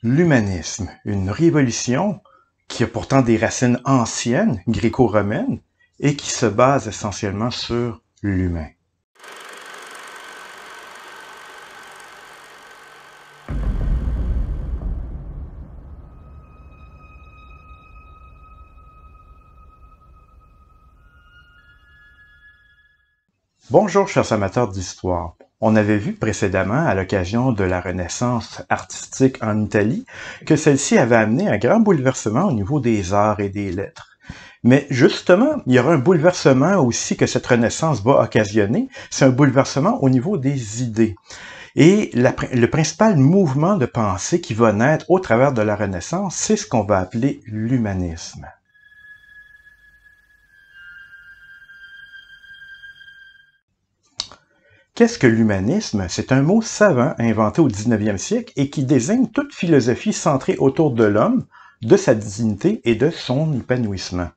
L'humanisme, une révolution qui a pourtant des racines anciennes, gréco-romaines, et qui se base essentiellement sur l'humain. Bonjour chers amateurs d'histoire. On avait vu précédemment, à l'occasion de la Renaissance artistique en Italie, que celle-ci avait amené un grand bouleversement au niveau des arts et des lettres. Mais justement, il y aura un bouleversement aussi que cette Renaissance va occasionner, c'est un bouleversement au niveau des idées. Et le principal mouvement de pensée qui va naître au travers de la Renaissance, c'est ce qu'on va appeler l'humanisme. Qu'est-ce que l'humanisme? C'est un mot savant inventé au 19e siècle et qui désigne toute philosophie centrée autour de l'homme, de sa dignité et de son épanouissement.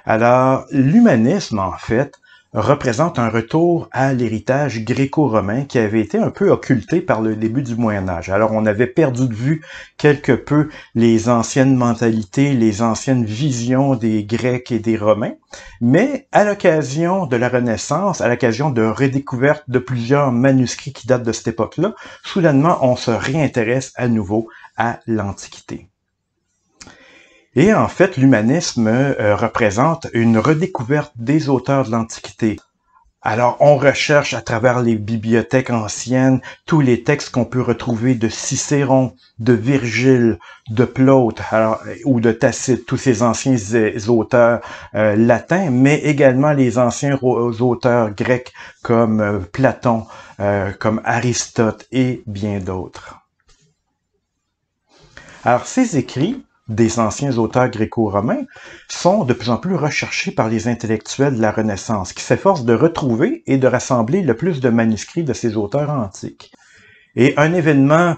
Alors, l'humanisme, en fait, représente un retour à l'héritage gréco-romain qui avait été un peu occulté par le début du Moyen-Âge. Alors, on avait perdu de vue quelque peu les anciennes mentalités, les anciennes visions des Grecs et des Romains, mais à l'occasion de la Renaissance, à l'occasion de redécouverte de plusieurs manuscrits qui datent de cette époque-là, soudainement, on se réintéresse à nouveau à l'Antiquité. Et en fait, l'humanisme représente une redécouverte des auteurs de l'Antiquité. Alors, on recherche à travers les bibliothèques anciennes tous les textes qu'on peut retrouver de Cicéron, de Virgile, de Plaute ou de Tacite, tous ces anciens auteurs latins, mais également les anciens auteurs grecs comme Platon, comme Aristote et bien d'autres. Alors, ces écrits des anciens auteurs gréco-romains sont de plus en plus recherchés par les intellectuels de la Renaissance, qui s'efforcent de retrouver et de rassembler le plus de manuscrits de ces auteurs antiques. Et un événement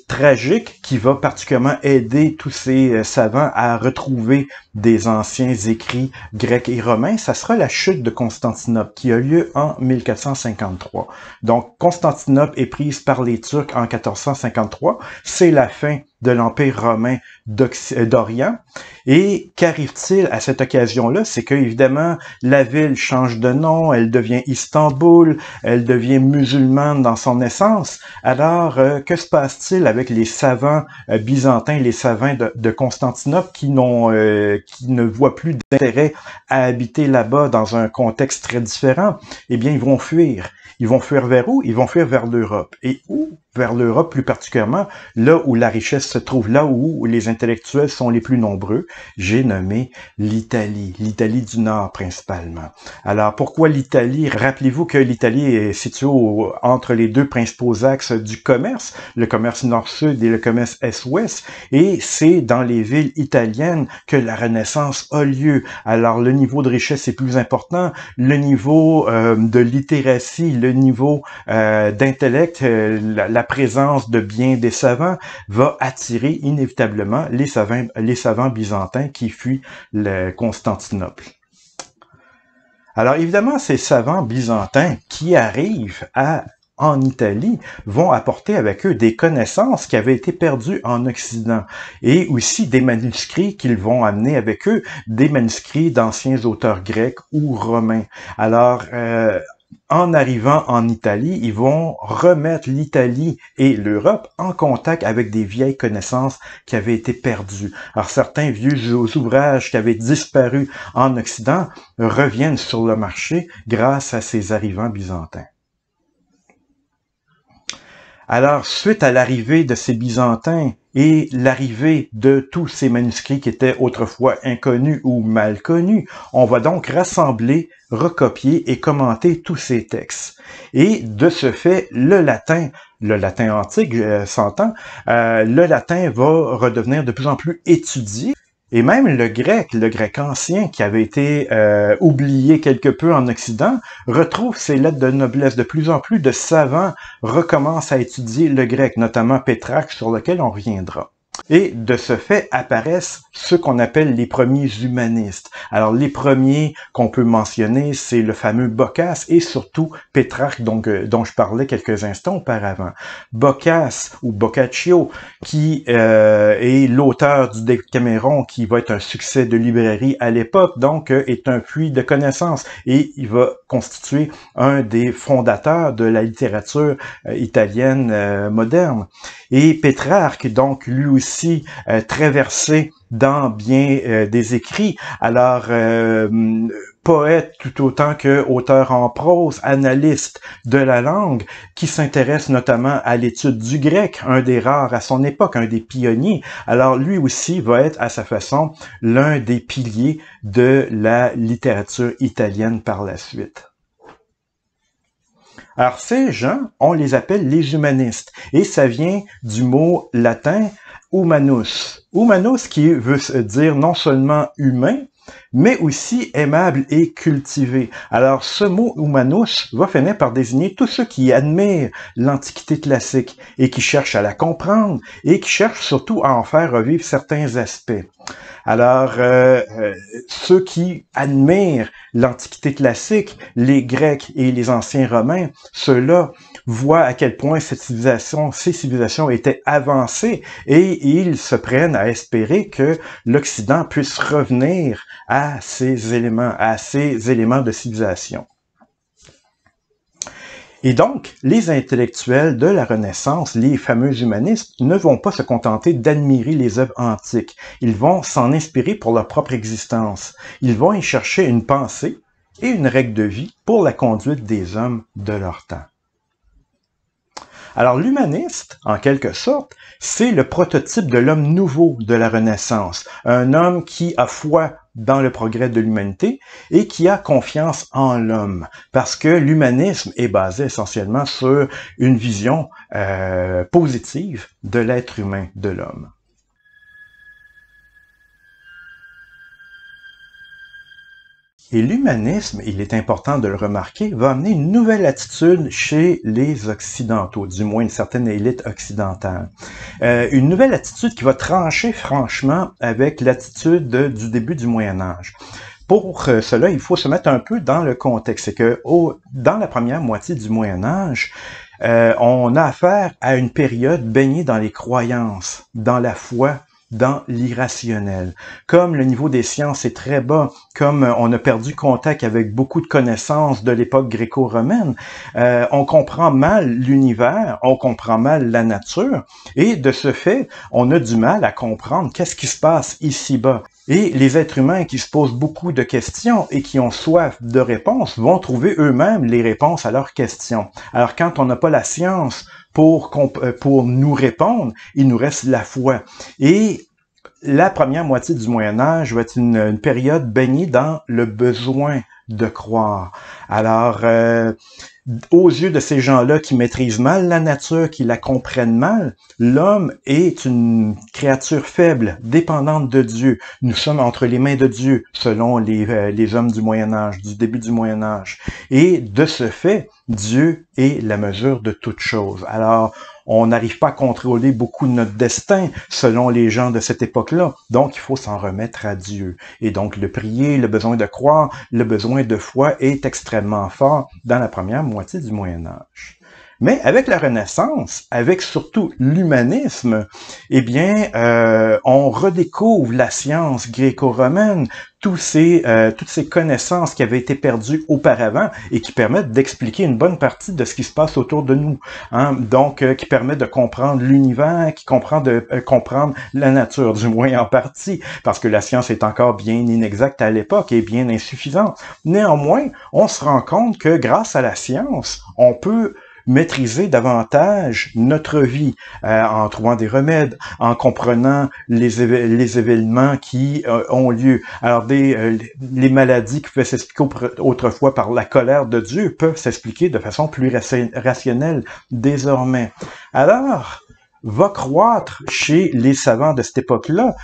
tragique qui va particulièrement aider tous ces savants à retrouver des anciens écrits grecs et romains, ça sera la chute de Constantinople qui a lieu en 1453. Donc Constantinople est prise par les Turcs en 1453, c'est la fin de l'Empire romain d'Orient. Et qu'arrive-t-il à cette occasion-là? C'est que, évidemment, la ville change de nom, elle devient Istanbul, elle devient musulmane dans son essence. Alors, que se passe-t-il avec les savants byzantins, les savants de Constantinople qui ne voient plus d'intérêt à habiter là-bas dans un contexte très différent? Eh bien, ils vont fuir. Ils vont fuir vers où? Ils vont fuir vers l'Europe. Et où? Vers l'Europe plus particulièrement, là où la richesse se trouve, là où les intellectuels sont les plus nombreux, j'ai nommé l'Italie, l'Italie du Nord principalement. Alors pourquoi l'Italie? Rappelez-vous que l'Italie est située entre les deux principaux axes du commerce, le commerce nord-sud et le commerce est-ouest, et c'est dans les villes italiennes que la Renaissance a lieu. Alors le niveau de richesse est plus important, le niveau de littératie, le niveau d'intellect, la présence de bien des savants va attirer inévitablement les savants byzantins qui fuient Constantinople. Alors évidemment, ces savants byzantins qui arrivent en Italie vont apporter avec eux des connaissances qui avaient été perdues en Occident et aussi des manuscrits qu'ils vont amener avec eux, des manuscrits d'anciens auteurs grecs ou romains. Alors, en arrivant en Italie, ils vont remettre l'Italie et l'Europe en contact avec des vieilles connaissances qui avaient été perdues. Alors certains vieux ouvrages qui avaient disparu en Occident reviennent sur le marché grâce à ces arrivants byzantins. Alors, suite à l'arrivée de ces Byzantins et l'arrivée de tous ces manuscrits qui étaient autrefois inconnus ou mal connus, on va donc rassembler, recopier et commenter tous ces textes. Et de ce fait, le latin antique, s'entend, le latin va redevenir de plus en plus étudié. Et même le grec ancien, qui avait été oublié quelque peu en Occident, retrouve ses lettres de noblesse. De plus en plus de savants recommencent à étudier le grec, notamment Pétrarque, sur lequel on reviendra. Et de ce fait apparaissent ceux qu'on appelle les premiers humanistes. Alors les premiers qu'on peut mentionner, c'est le fameux Boccace et surtout Pétrarque, dont je parlais quelques instants auparavant. Boccace ou Boccaccio, qui est l'auteur du Décaméron, qui va être un succès de librairie à l'époque, donc est un puits de connaissances, et il va constituer un des fondateurs de la littérature italienne moderne. Et Pétrarque, donc lui aussi très versé dans bien des écrits, alors poète tout autant que auteur en prose, analyste de la langue, qui s'intéresse notamment à l'étude du grec, un des rares à son époque, un des pionniers. Alors lui aussi va être à sa façon l'un des piliers de la littérature italienne par la suite. Alors ces gens, on les appelle les humanistes, et ça vient du mot latin humanus. Humanus qui veut dire non seulement humain, mais aussi aimable et cultivé. Alors ce mot humanus va finir par désigner tous ceux qui admirent l'Antiquité classique et qui cherchent à la comprendre et qui cherchent surtout à en faire revivre certains aspects. Alors, ceux qui admirent l'Antiquité classique, les Grecs et les anciens Romains, ceux-là voient à quel point ces civilisations étaient avancées et ils se prennent à espérer que l'Occident puisse revenir à ces éléments de civilisation. Et donc, les intellectuels de la Renaissance, les fameux humanistes, ne vont pas se contenter d'admirer les œuvres antiques. Ils vont s'en inspirer pour leur propre existence. Ils vont y chercher une pensée et une règle de vie pour la conduite des hommes de leur temps. Alors l'humaniste, en quelque sorte, c'est le prototype de l'homme nouveau de la Renaissance, un homme qui a foi dans le progrès de l'humanité et qui a confiance en l'homme, parce que l'humanisme est basé essentiellement sur une vision positive de l'être humain, de l'homme. Et l'humanisme, il est important de le remarquer, va amener une nouvelle attitude chez les Occidentaux, du moins une certaine élite occidentale. Une nouvelle attitude qui va trancher franchement avec l'attitude du début du Moyen Âge. Pour cela, il faut se mettre un peu dans le contexte. C'est que dans la première moitié du Moyen Âge, on a affaire à une période baignée dans les croyances, dans la foi, dans l'irrationnel. Comme le niveau des sciences est très bas, comme on a perdu contact avec beaucoup de connaissances de l'époque gréco-romaine, on comprend mal l'univers, on comprend mal la nature, et de ce fait, on a du mal à comprendre qu'est-ce qui se passe ici-bas. Et les êtres humains qui se posent beaucoup de questions et qui ont soif de réponses vont trouver eux-mêmes les réponses à leurs questions. Alors quand on n'a pas la science pour nous répondre, il nous reste la foi. Et la première moitié du Moyen Âge va être une période baignée dans le besoin de croire. Alors, aux yeux de ces gens-là qui maîtrisent mal la nature, qui la comprennent mal, l'homme est une créature faible, dépendante de Dieu. Nous sommes entre les mains de Dieu, selon les hommes du Moyen Âge, du début du Moyen Âge. Et de ce fait, Dieu est la mesure de toute chose. Alors, on n'arrive pas à contrôler beaucoup de notre destin selon les gens de cette époque-là. Donc, il faut s'en remettre à Dieu. Et donc, le prier, le besoin de croire, le besoin de foi est extrêmement fort dans la première moitié du Moyen Âge. Mais avec la Renaissance, avec surtout l'humanisme, eh bien, on redécouvre la science gréco-romaine, toutes ces connaissances qui avaient été perdues auparavant et qui permettent d'expliquer une bonne partie de ce qui se passe autour de nous. Hein? Donc, qui permet de comprendre l'univers, qui comprend de comprendre la nature, du moins en partie, parce que la science est encore bien inexacte à l'époque et bien insuffisante. Néanmoins, on se rend compte que grâce à la science, on peut maîtriser davantage notre vie en trouvant des remèdes, en comprenant les événements qui ont lieu. Alors, les maladies qui pouvaient s'expliquer autrefois par la colère de Dieu peuvent s'expliquer de façon plus rationnelle désormais. Alors, va croître chez les savants de cette époque-là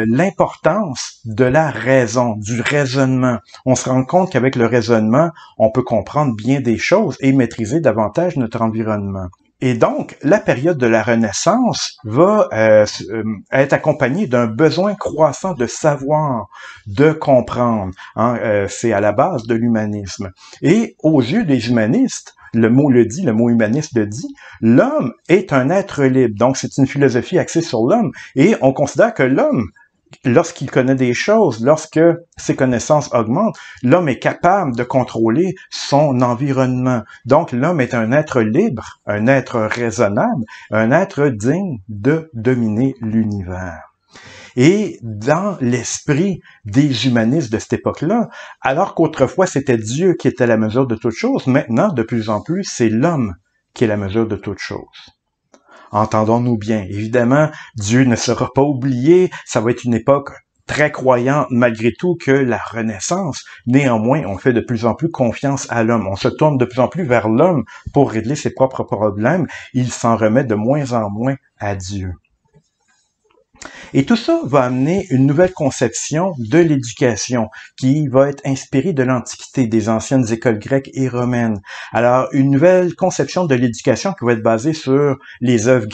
l'importance de la raison, du raisonnement. On se rend compte qu'avec le raisonnement, on peut comprendre bien des choses et maîtriser davantage notre environnement. Et donc, la période de la Renaissance va être accompagnée d'un besoin croissant de savoir, de comprendre. C'est à la base de l'humanisme. Et aux yeux des humanistes, le mot le dit, le mot humaniste le dit, l'homme est un être libre. Donc, c'est une philosophie axée sur l'homme. Et on considère que l'homme, lorsqu'il connaît des choses, lorsque ses connaissances augmentent, l'homme est capable de contrôler son environnement. Donc, l'homme est un être libre, un être raisonnable, un être digne de dominer l'univers. Et dans l'esprit des humanistes de cette époque-là, alors qu'autrefois c'était Dieu qui était la mesure de toute chose, maintenant, de plus en plus, c'est l'homme qui est la mesure de toute chose. Entendons-nous bien. Évidemment, Dieu ne sera pas oublié. Ça va être une époque très croyante malgré tout que la Renaissance. Néanmoins, on fait de plus en plus confiance à l'homme. On se tourne de plus en plus vers l'homme pour régler ses propres problèmes. Il s'en remet de moins en moins à Dieu. Et tout ça va amener une nouvelle conception de l'éducation qui va être inspirée de l'Antiquité, des anciennes écoles grecques et romaines. Alors, une nouvelle conception de l'éducation qui va être basée sur les œuvres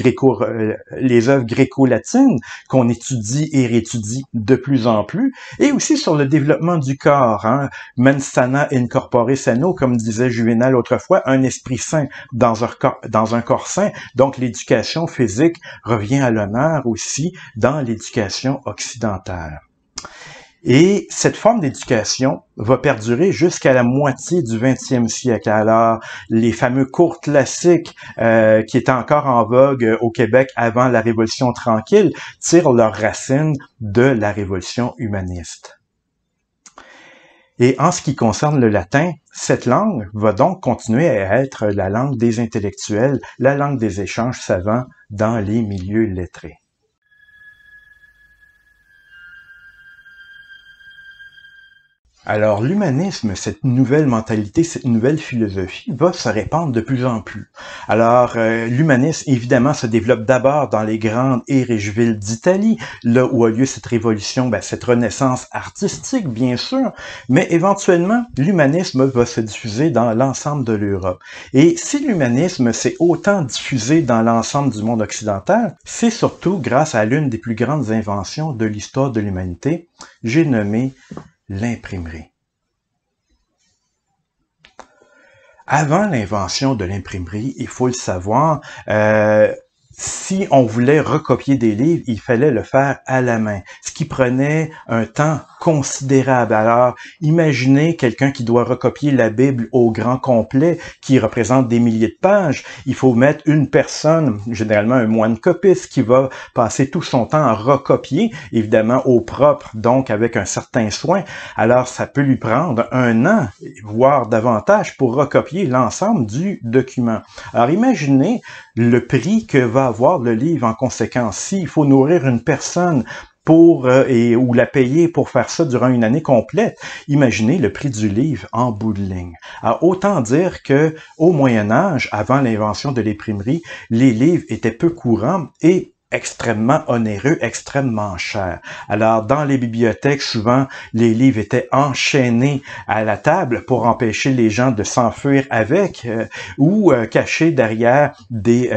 gréco-latines qu'on étudie et réétudie de plus en plus, et aussi sur le développement du corps. Mens sana in corpore sano, comme disait Juvénal autrefois, un esprit sain dans un corps sain. Donc, l'éducation physique revient à l'honneur aussi dans l'éducation occidentale. Et cette forme d'éducation va perdurer jusqu'à la moitié du 20e siècle. Alors, les fameux cours classiques qui étaient encore en vogue au Québec avant la Révolution tranquille tirent leurs racines de la Révolution humaniste. Et en ce qui concerne le latin, cette langue va donc continuer à être la langue des intellectuels, la langue des échanges savants dans les milieux lettrés. Alors, l'humanisme, cette nouvelle mentalité, cette nouvelle philosophie va se répandre de plus en plus. Alors, l'humanisme, évidemment, se développe d'abord dans les grandes et riches villes d'Italie, là où a lieu cette révolution, cette renaissance artistique, bien sûr, mais éventuellement, l'humanisme va se diffuser dans l'ensemble de l'Europe. Et si l'humanisme s'est autant diffusé dans l'ensemble du monde occidental, c'est surtout grâce à l'une des plus grandes inventions de l'histoire de l'humanité, j'ai nommé l'imprimerie. Avant l'invention de l'imprimerie, il faut le savoir, si on voulait recopier des livres, il fallait le faire à la main, ce qui prenait un temps considérable. Alors, imaginez quelqu'un qui doit recopier la Bible au grand complet, qui représente des milliers de pages. Il faut mettre une personne, généralement un moine copiste, qui va passer tout son temps à recopier, évidemment au propre, donc avec un certain soin. Alors, ça peut lui prendre 1 an, voire davantage, pour recopier l'ensemble du document. Alors, imaginez le prix que va avoir le livre en conséquence. S'il faut nourrir une personne ou la payer pour faire ça durant une année complète, imaginez le prix du livre en bout de ligne. Alors, autant dire que au Moyen Âge, avant l'invention de l'imprimerie, les livres étaient peu courants et extrêmement onéreux, extrêmement cher. Alors, dans les bibliothèques, souvent, les livres étaient enchaînés à la table pour empêcher les gens de s'enfuir avec ou cachés derrière des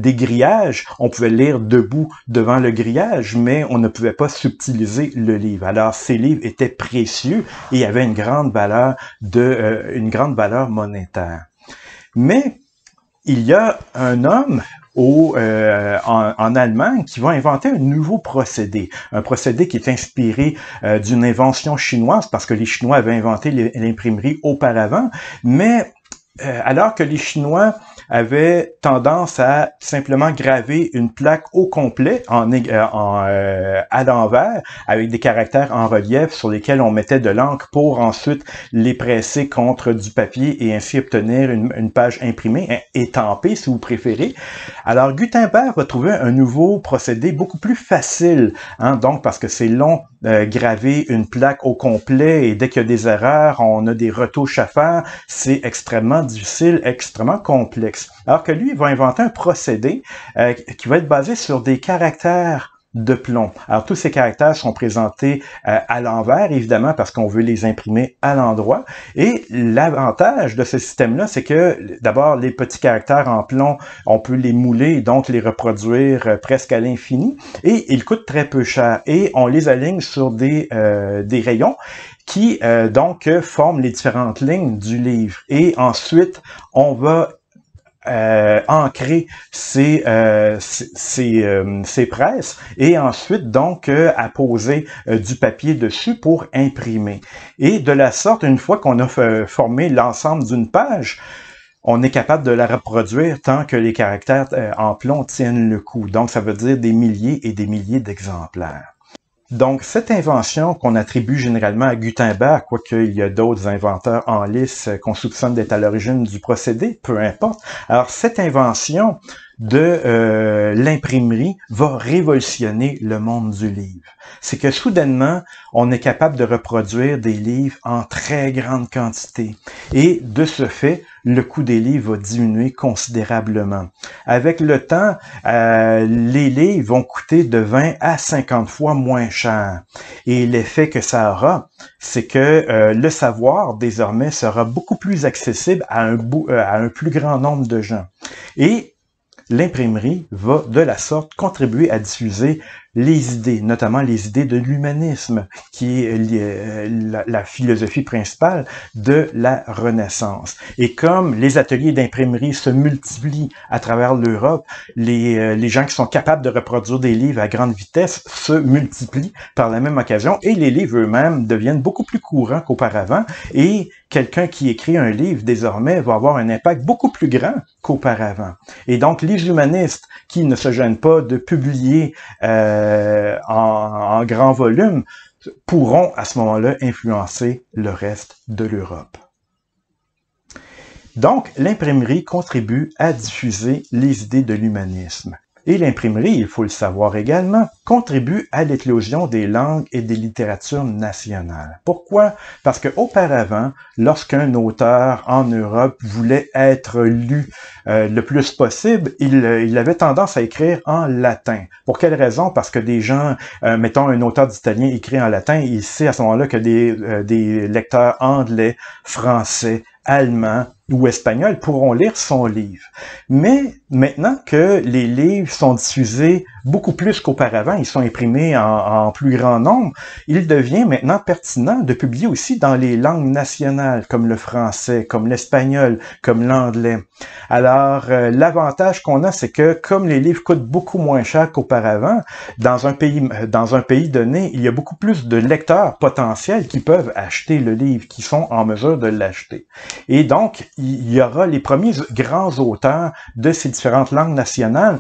grillages. On pouvait lire debout devant le grillage, mais on ne pouvait pas subtiliser le livre. Alors, ces livres étaient précieux et avaient une grande valeur monétaire. Mais il y a un homme en Allemagne qui va inventer un nouveau procédé. Un procédé qui est inspiré d'une invention chinoise parce que les Chinois avaient inventé l'imprimerie auparavant, mais alors que les Chinois avaient tendance à simplement graver une plaque au complet à l'envers avec des caractères en relief sur lesquels on mettait de l'encre pour ensuite les presser contre du papier et ainsi obtenir une page imprimée, étampée si vous préférez. Alors Gutenberg va trouver un nouveau procédé beaucoup plus facile, donc parce que c'est long graver une plaque au complet et dès qu'il y a des erreurs, on a des retouches à faire, c'est extrêmement difficile, extrêmement complexe. Alors que lui, il va inventer un procédé qui va être basé sur des caractères de plomb. Alors, tous ces caractères sont présentés à l'envers, évidemment, parce qu'on veut les imprimer à l'endroit. Et l'avantage de ce système-là, c'est que, d'abord, les petits caractères en plomb, on peut les mouler et donc les reproduire presque à l'infini. Et ils coûtent très peu cher. Et on les aligne sur des rayons qui, donc, forment les différentes lignes du livre. Et ensuite, on va ancrer ces presses et ensuite donc apposer du papier dessus pour imprimer. Et de la sorte, une fois qu'on a formé l'ensemble d'une page, on est capable de la reproduire tant que les caractères en plomb tiennent le coup. Donc, ça veut dire des milliers et des milliers d'exemplaires. Donc, cette invention qu'on attribue généralement à Gutenberg, quoique il y a d'autres inventeurs en lice qu'on soupçonne d'être à l'origine du procédé, peu importe. Alors, cette invention de l'imprimerie va révolutionner le monde du livre. C'est que soudainement, on est capable de reproduire des livres en très grande quantité. Et de ce fait, le coût des livres va diminuer considérablement. Avec le temps, les livres vont coûter de 20 à 50 fois moins cher. Et l'effet que ça aura, c'est que le savoir, désormais, sera beaucoup plus accessible à un plus grand nombre de gens. Et l'imprimerie va, de la sorte, contribuer à diffuser les idées, notamment les idées de l'humanisme, qui est la philosophie principale de la Renaissance. Et comme les ateliers d'imprimerie se multiplient à travers l'Europe, les gens qui sont capables de reproduire des livres à grande vitesse se multiplient par la même occasion, et les livres eux-mêmes deviennent beaucoup plus courants qu'auparavant, et quelqu'un qui écrit un livre, désormais, va avoir un impact beaucoup plus grand qu'auparavant. Et donc, les humanistes qui ne se gênent pas de publier en grand volume pourront, à ce moment-là, influencer le reste de l'Europe. Donc, l'imprimerie contribue à diffuser les idées de l'humanisme. Et l'imprimerie, il faut le savoir également, contribue à l'éclosion des langues et des littératures nationales. Pourquoi? Parce qu'auparavant, lorsqu'un auteur en Europe voulait être lu le plus possible, il avait tendance à écrire en latin. Pour quelle raison? Parce que des gens, mettons un auteur d'italien écrit en latin, il sait à ce moment-là que des lecteurs anglais, français, allemands ou espagnols pourront lire son livre. Mais maintenant que les livres sont diffusés beaucoup plus qu'auparavant, ils sont imprimés en plus grand nombre, il devient maintenant pertinent de publier aussi dans les langues nationales, comme le français, comme l'espagnol, comme l'anglais. Alors, l'avantage qu'on a, c'est que comme les livres coûtent beaucoup moins cher qu'auparavant, dans un pays donné, il y a beaucoup plus de lecteurs potentiels qui peuvent acheter le livre, qui sont en mesure de l'acheter. Et donc, il y aura les premiers grands auteurs de ces différentes langues nationales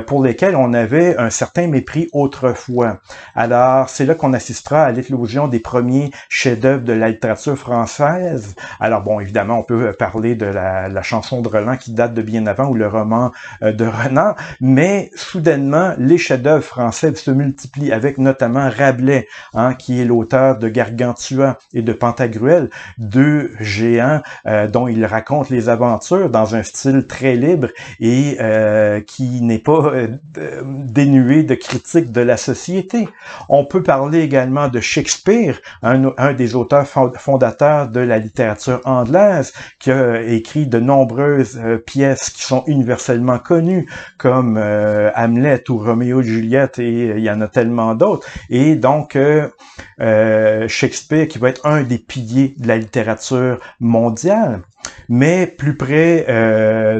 pour lesquels on avait un certain mépris autrefois. Alors, c'est là qu'on assistera à l'éclosion des premiers chefs-d'œuvre de la littérature française. Alors, bon, évidemment, on peut parler de la chanson de Roland qui date de bien avant ou le roman de Renan, mais soudainement, les chefs-d'œuvre français se multiplient avec notamment Rabelais, qui est l'auteur de Gargantua et de Pantagruel, deux géants dont il raconte les aventures dans un style très libre et qui n'est pas dénué de critiques de la société. On peut parler également de Shakespeare, un des auteurs fondateurs de la littérature anglaise, qui a écrit de nombreuses pièces qui sont universellement connues, comme Hamlet ou Roméo et Juliette, et il y en a tellement d'autres. Et donc, Shakespeare, qui va être un des piliers de la littérature mondiale, mais plus près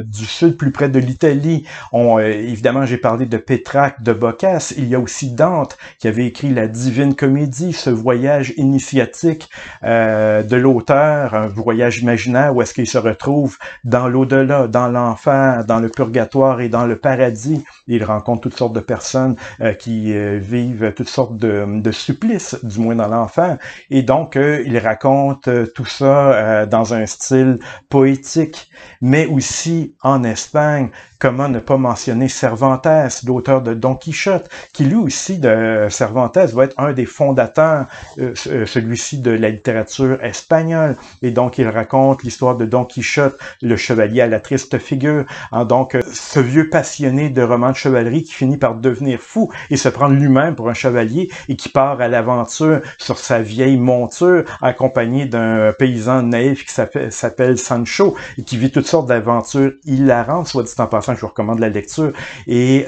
du sud, plus près de l'Italie. Évidemment, j'ai parlé de Pétrarque, de Boccace. Il y a aussi Dante, qui avait écrit la Divine Comédie, ce voyage initiatique de l'auteur, un voyage imaginaire où est-ce qu'il se retrouve dans l'au-delà, dans l'enfer, dans le purgatoire et dans le paradis. Il rencontre toutes sortes de personnes qui vivent toutes sortes de supplices, du moins dans l'enfer. Et donc, il raconte tout ça dans un style poétique, mais aussi en Espagne. Comment ne pas mentionner Cervantes, l'auteur de Don Quichotte, qui lui aussi, Cervantes, va être un des fondateurs, celui-ci de la littérature espagnole. Et donc, il raconte l'histoire de Don Quichotte, le chevalier à la triste figure. Donc, ce vieux passionné de romans de chevalerie qui finit par devenir fou et se prendre lui-même pour un chevalier et qui part à l'aventure sur sa vieille monture, accompagné d'un paysan naïf qui s'appelle Sancho et qui vit toutes sortes d'aventures hilarantes, soit dit en passant, je vous recommande la lecture. Et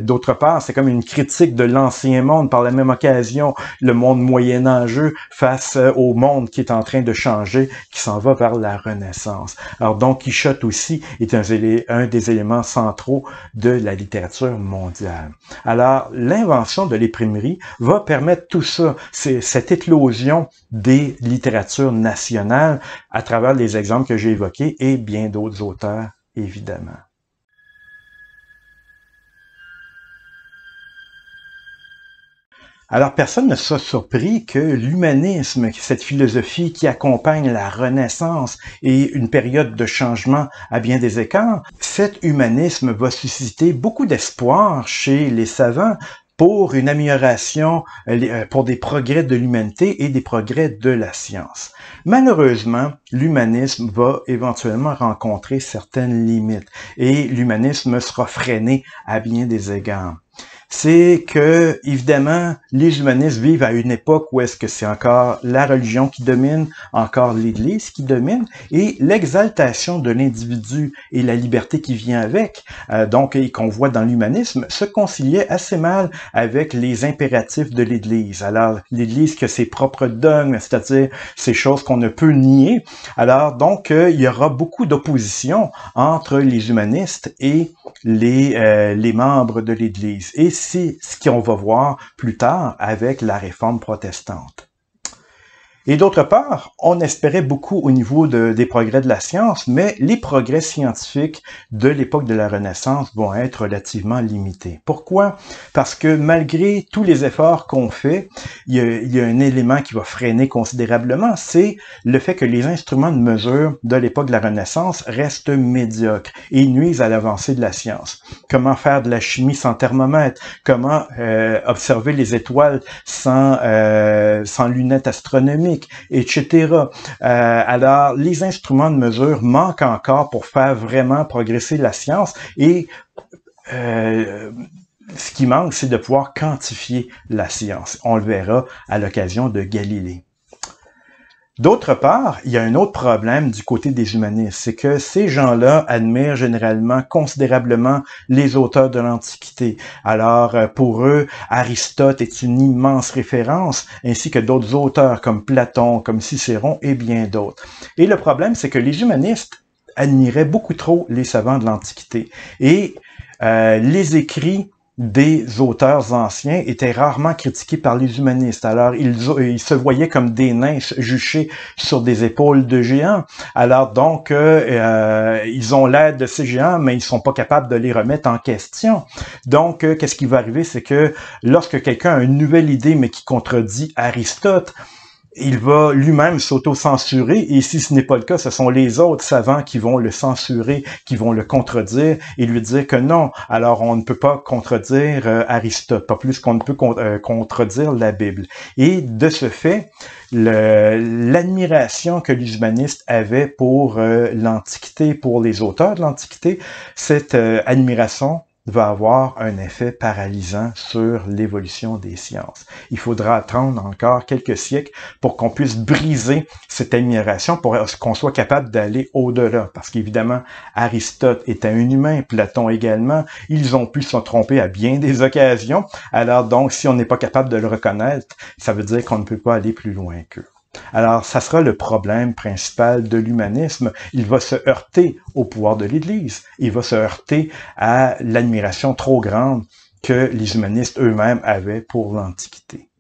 d'autre part, c'est comme une critique de l'ancien monde, par la même occasion, le monde moyenâgeux face au monde qui est en train de changer, qui s'en va vers la Renaissance. Alors Don Quichotte aussi est un des éléments centraux de la littérature mondiale. Alors, l'invention de l'imprimerie va permettre tout ça, c'est cette éclosion des littératures nationales à travers les exemples que j'ai évoqués et bien d'autres auteurs, évidemment. Alors, personne ne sera surpris que l'humanisme, cette philosophie qui accompagne la Renaissance et une période de changement à bien des égards, cet humanisme va susciter beaucoup d'espoir chez les savants pour une amélioration, pour des progrès de l'humanité et des progrès de la science. Malheureusement, l'humanisme va éventuellement rencontrer certaines limites et l'humanisme sera freiné à bien des égards. C'est que, évidemment, les humanistes vivent à une époque où est-ce que c'est encore la religion qui domine, encore l'Église qui domine, et l'exaltation de l'individu et la liberté qui vient avec, donc et qu'on voit dans l'humanisme, se conciliait assez mal avec les impératifs de l'Église. Alors, l'Église qui a ses propres dogmes, c'est-à-dire ces choses qu'on ne peut nier. Alors, donc, il y aura beaucoup d'opposition entre les humanistes et les membres de l'Église. Et c'est ce qu'on va voir plus tard avec la réforme protestante. Et d'autre part, on espérait beaucoup au niveau des progrès de la science, mais les progrès scientifiques de l'époque de la Renaissance vont être relativement limités. Pourquoi? Parce que malgré tous les efforts qu'on fait, il y a un élément qui va freiner considérablement, c'est le fait que les instruments de mesure de l'époque de la Renaissance restent médiocres et nuisent à l'avancée de la science. Comment faire de la chimie sans thermomètre? Comment observer les étoiles sans lunettes astronomiques? Etc. Alors, les instruments de mesure manquent encore pour faire vraiment progresser la science et ce qui manque, c'est de pouvoir quantifier la science. On le verra à l'occasion de Galilée. D'autre part, il y a un autre problème du côté des humanistes, c'est que ces gens-là admirent généralement considérablement les auteurs de l'Antiquité. Alors, pour eux, Aristote est une immense référence, ainsi que d'autres auteurs comme Platon, comme Cicéron et bien d'autres. Et le problème, c'est que les humanistes admiraient beaucoup trop les savants de l'Antiquité. Et les écrits des auteurs anciens étaient rarement critiqués par les humanistes. Alors, ils se voyaient comme des nains juchés sur des épaules de géants. Alors donc, ils ont l'aide de ces géants, mais ils sont pas capables de les remettre en question. Donc, qu'est-ce qui va arriver? C'est que lorsque quelqu'un a une nouvelle idée, mais qui contredit Aristote, il va lui-même s'auto-censurer, et si ce n'est pas le cas, ce sont les autres savants qui vont le censurer, qui vont le contredire et lui dire que non, alors on ne peut pas contredire Aristote, pas plus qu'on ne peut contredire la Bible. Et de ce fait, l'admiration que les humanistes avaient pour l'Antiquité, pour les auteurs de l'Antiquité, cette admiration va avoir un effet paralysant sur l'évolution des sciences. Il faudra attendre encore quelques siècles pour qu'on puisse briser cette admiration, pour qu'on soit capable d'aller au-delà. Parce qu'évidemment, Aristote était un humain, Platon également. Ils ont pu se tromper à bien des occasions. Alors donc, si on n'est pas capable de le reconnaître, ça veut dire qu'on ne peut pas aller plus loin qu'eux. Alors, ça sera le problème principal de l'humanisme. Il va se heurter au pouvoir de l'Église. Il va se heurter à l'admiration trop grande que les humanistes eux-mêmes avaient pour l'Antiquité.